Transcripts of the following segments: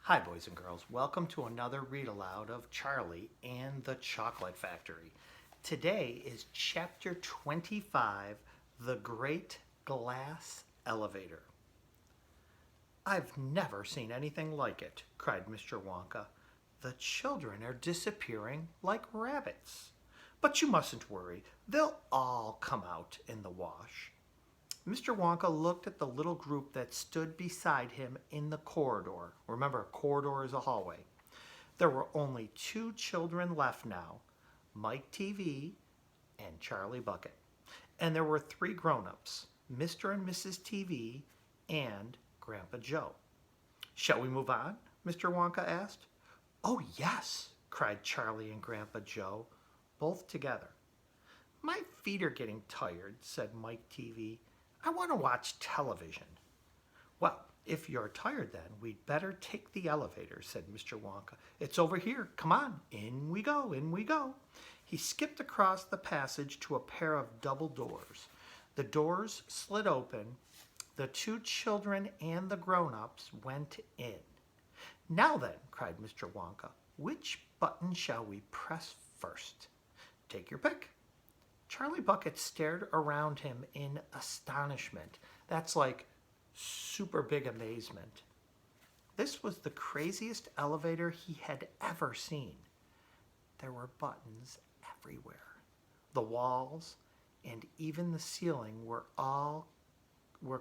Hi, boys and girls. Welcome to another read aloud of Charlie and the Chocolate Factory. Today is chapter 25, The Great Glass Elevator. I've never seen anything like it, cried Mr. Wonka. The children are disappearing like rabbits. But you mustn't worry, they'll all come out in the wash. Mr. Wonka looked at the little group that stood beside him in the corridor. Remember, a corridor is a hallway. There were only two children left now, Mike TV and Charlie Bucket. And there were three grown-ups, Mr. and Mrs. TV and Grandpa Joe. Shall we move on? Mr. Wonka asked. Oh, yes, cried Charlie and Grandpa Joe, both together. My feet are getting tired, said Mike TV. I want to watch television. Well, if you're tired then, we'd better take the elevator, said Mr. Wonka. It's over here. Come on. In we go, in we go. He skipped across the passage to a pair of double doors. The doors slid open. The two children and the grown-ups went in. Now then, cried Mr. Wonka, which button shall we press first? Take your pick. Charlie Bucket stared around him in astonishment. That's like super big amazement. This was the craziest elevator he had ever seen. There were buttons everywhere. The walls and even the ceiling were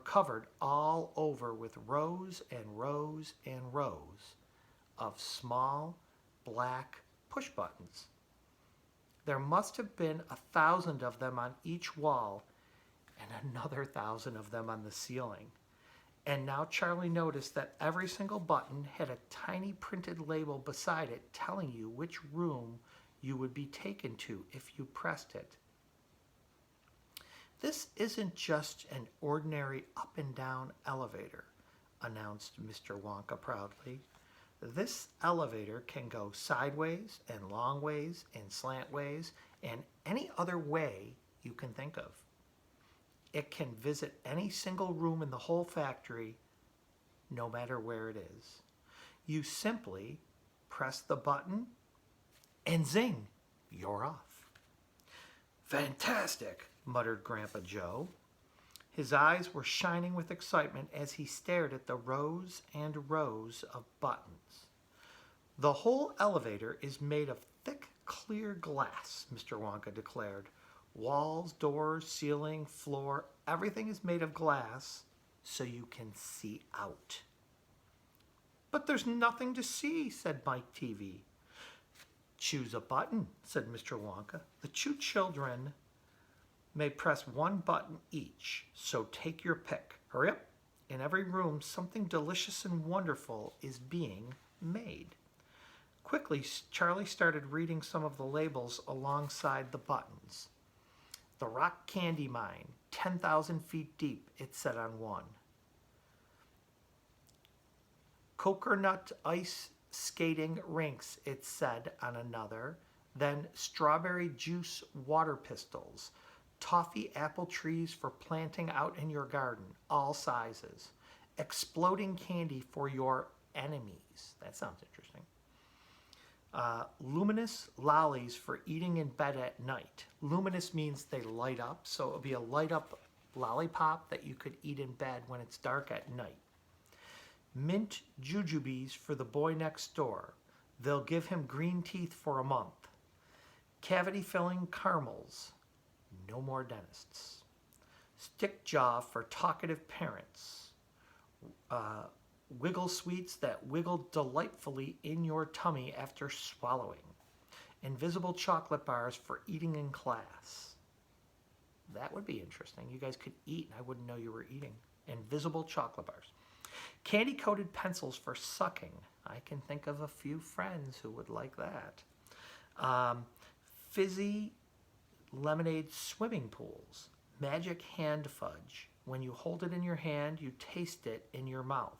covered all over with rows and rows and rows of small black push buttons. There must have been 1,000 of them on each wall and another 1,000 of them on the ceiling. And now Charlie noticed that every single button had a tiny printed label beside it telling you which room you would be taken to if you pressed it. This isn't just an ordinary up and down elevator, announced Mr. Wonka proudly. This elevator can go sideways and long ways and slant ways and any other way you can think of. It can visit any single room in the whole factory, no matter where it is. You simply press the button and zing, you're off. Fantastic, muttered Grandpa Joe. His eyes were shining with excitement as he stared at the rows and rows of buttons. The whole elevator is made of thick, clear glass, Mr. Wonka declared. Walls, doors, ceiling, floor, everything is made of glass so you can see out. But there's nothing to see, said Mike TV. Choose a button, said Mr. Wonka. The two children may press one button each, so take your pick. Hurry up. In every room, something delicious and wonderful is being made. Quickly, Charlie started reading some of the labels alongside the buttons. The Rock Candy Mine, 10,000 feet deep, it said on one. Coconut Ice Skating Rinks, it said on another. Then Strawberry Juice Water Pistols. Toffee apple trees for planting out in your garden, all sizes. Exploding candy for your enemies. That sounds interesting. Luminous lollies for eating in bed at night. Luminous means they light up, so it would be a light up lollipop that you could eat in bed when it's dark at night. Mint jujubes for the boy next door. They'll give him green teeth for a month. Cavity filling caramels. No more dentists. Stick jaw for talkative parents. Wiggle sweets that wiggle delightfully in your tummy after swallowing. Invisible chocolate bars for eating in class. That would be interesting. You guys could eat and I wouldn't know you were eating. Invisible chocolate bars. Candy-coated pencils for sucking. I can think of a few friends who would like that. Fizzy lemonade swimming pools. Magic hand fudge. When you hold it in your hand, you taste it in your mouth.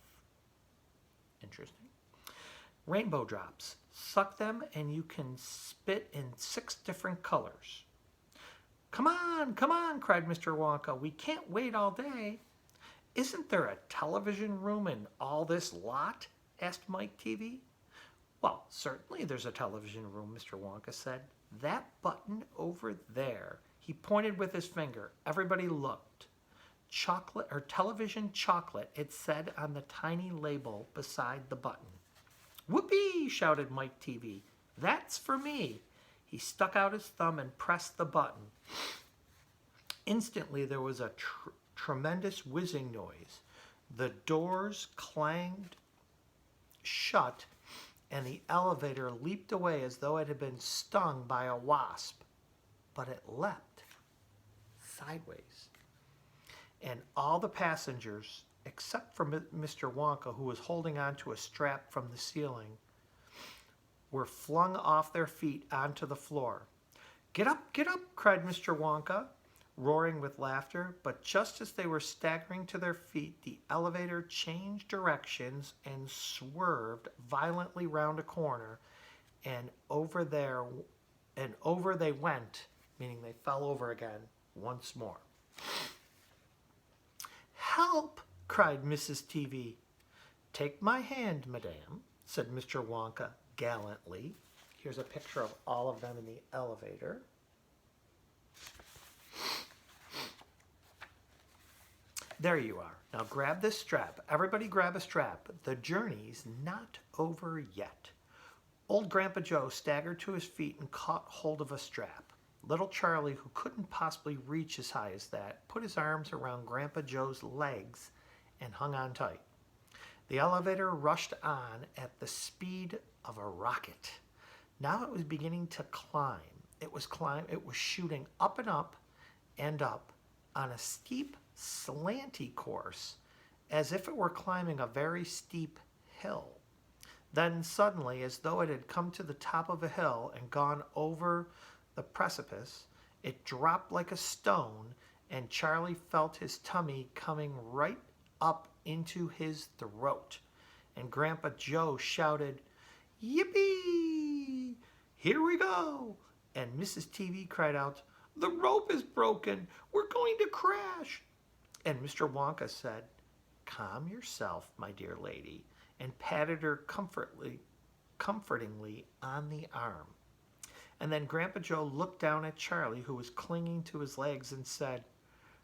Interesting. Rainbow drops. Suck them and you can spit in 6 different colors. Come on, cried Mr. Wonka. We can't wait all day. Isn't there a television room in all this lot? asked Mike TV. Well, certainly there's a television room, Mr. Wonka said. That button over there. He pointed with his finger. Everybody looked. Chocolate or television chocolate, it said on the tiny label beside the button. Whoopee, shouted Mike TV. That's for me. He stuck out his thumb and pressed the button. Instantly, there was a tremendous whizzing noise. The doors clanged shut, and the elevator leaped away as though it had been stung by a wasp. But it leapt sideways. And all the passengers, except for Mr. Wonka, who was holding on to a strap from the ceiling, were flung off their feet onto the floor. Get up, cried Mr. Wonka, roaring with laughter. But just as they were staggering to their feet, the elevator changed directions and swerved violently round a corner, and over they went, meaning they fell over again once more. Help! Cried Mrs. TV. Take my hand, madame, said Mr. Wonka gallantly. Here's a picture of all of them in the elevator. There you are. Now grab this strap. Everybody grab a strap. The journey's not over yet. Old Grandpa Joe staggered to his feet and caught hold of a strap. Little Charlie, who couldn't possibly reach as high as that, put his arms around Grandpa Joe's legs and hung on tight. The elevator rushed on at the speed of a rocket. Now it was beginning to climb. It was shooting up and up and up on a steep, slanty course, as if it were climbing a very steep hill. Then suddenly, as though it had come to the top of a hill and gone over the precipice, it dropped like a stone, and Charlie felt his tummy coming right up into his throat. And Grandpa Joe shouted, "Yippee! Here we go!" And Mrs. TV cried out, "The rope is broken! We're going to crash!" And Mr. Wonka said, "Calm yourself, my dear lady," and patted her comfortingly on the arm. And then Grandpa Joe looked down at Charlie, who was clinging to his legs, and said,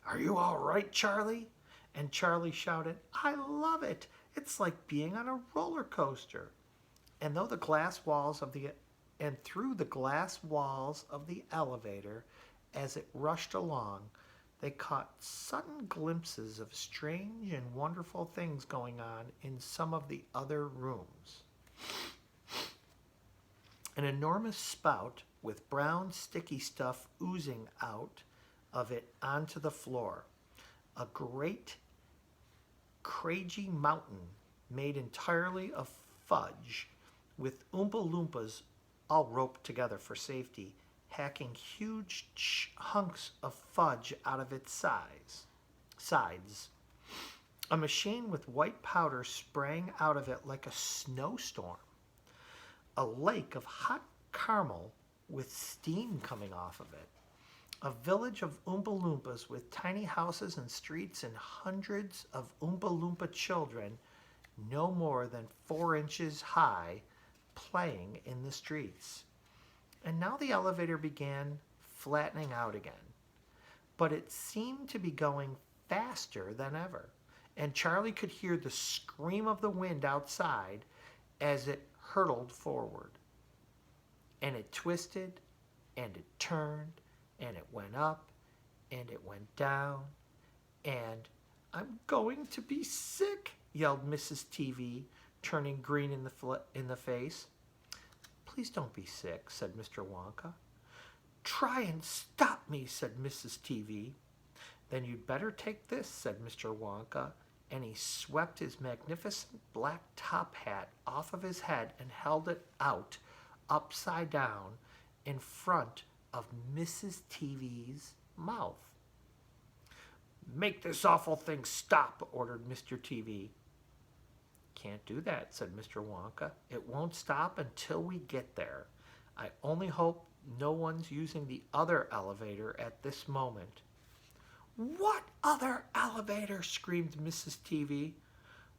"Are you all right, Charlie?" And Charlie shouted, "I love it. It's like being on a roller coaster." And through the glass walls of the elevator, as it rushed along, they caught sudden glimpses of strange and wonderful things going on in some of the other rooms. An enormous spout with brown sticky stuff oozing out of it onto the floor. A great craggy mountain made entirely of fudge, with Oompa Loompas all roped together for safety, hacking huge hunks of fudge out of its sides. A machine with white powder sprang out of it like a snowstorm. A lake of hot caramel with steam coming off of it. A village of Oompa Loompas with tiny houses and streets and hundreds of Oompa Loompa children no more than 4 inches high playing in the streets. And now the elevator began flattening out again. But it seemed to be going faster than ever. And Charlie could hear the scream of the wind outside as it hurtled forward. And it twisted, and it turned, and it went up, and it went down, and "I'm going to be sick," yelled Mrs. TV, turning green in the face. "Please don't be sick," said Mr. Wonka. "Try and stop me," said Mrs. TV. "Then you'd better take this," said Mr. Wonka, and he swept his magnificent black top hat off of his head and held it out upside down in front of Mrs. TV's mouth. "Make this awful thing stop," ordered Mr. TV. "Can't do that," said Mr. Wonka. "It won't stop until we get there. I only hope no one's using the other elevator at this moment." "What other elevator?" screamed Mrs. TV.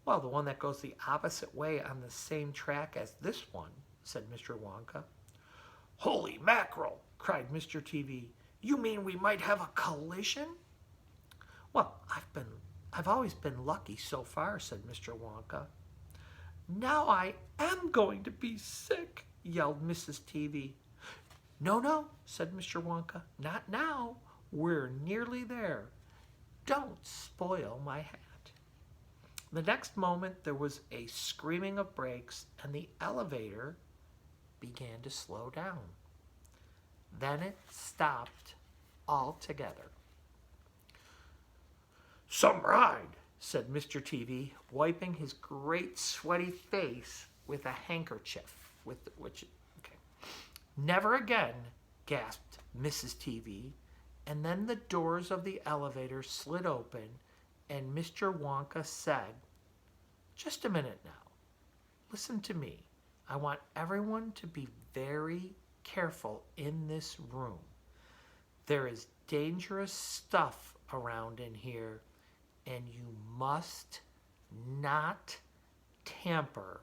Well, the one that goes the opposite way on the same track as this one, said Mr. Wonka. Holy mackerel, cried Mr. TV. You mean we might have a collision? Well, I've always been lucky so far, said Mr. Wonka. Now I am going to be sick, yelled Mrs. TV. No, no, said Mr. Wonka. Not now. We're nearly there. Don't spoil my hat. The next moment there was a screaming of brakes and the elevator began to slow down. Then it stopped altogether. Some ride, said Mr. TV, wiping his great sweaty face with a handkerchief. Never again, gasped Mrs. TV, and then the doors of the elevator slid open and Mr. Wonka said, just a minute now. Listen to me. I want everyone to be very careful in this room. There is dangerous stuff around in here, and you must not tamper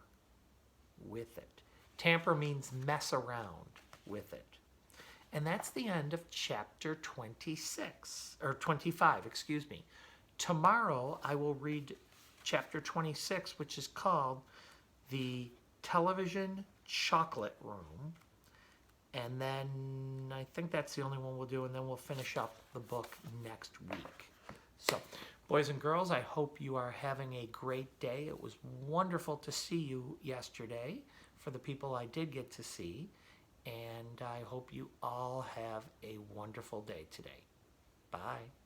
with it. Tamper means mess around with it. And that's the end of chapter 26, or 25, excuse me. Tomorrow I will read chapter 26, which is called The Television Chocolate Room. And then I think that's the only one we'll do, and then we'll finish up the book next week. So, boys and girls, I hope you are having a great day. It was wonderful to see you yesterday, for the people I did get to see. And I hope you all have a wonderful day today. Bye.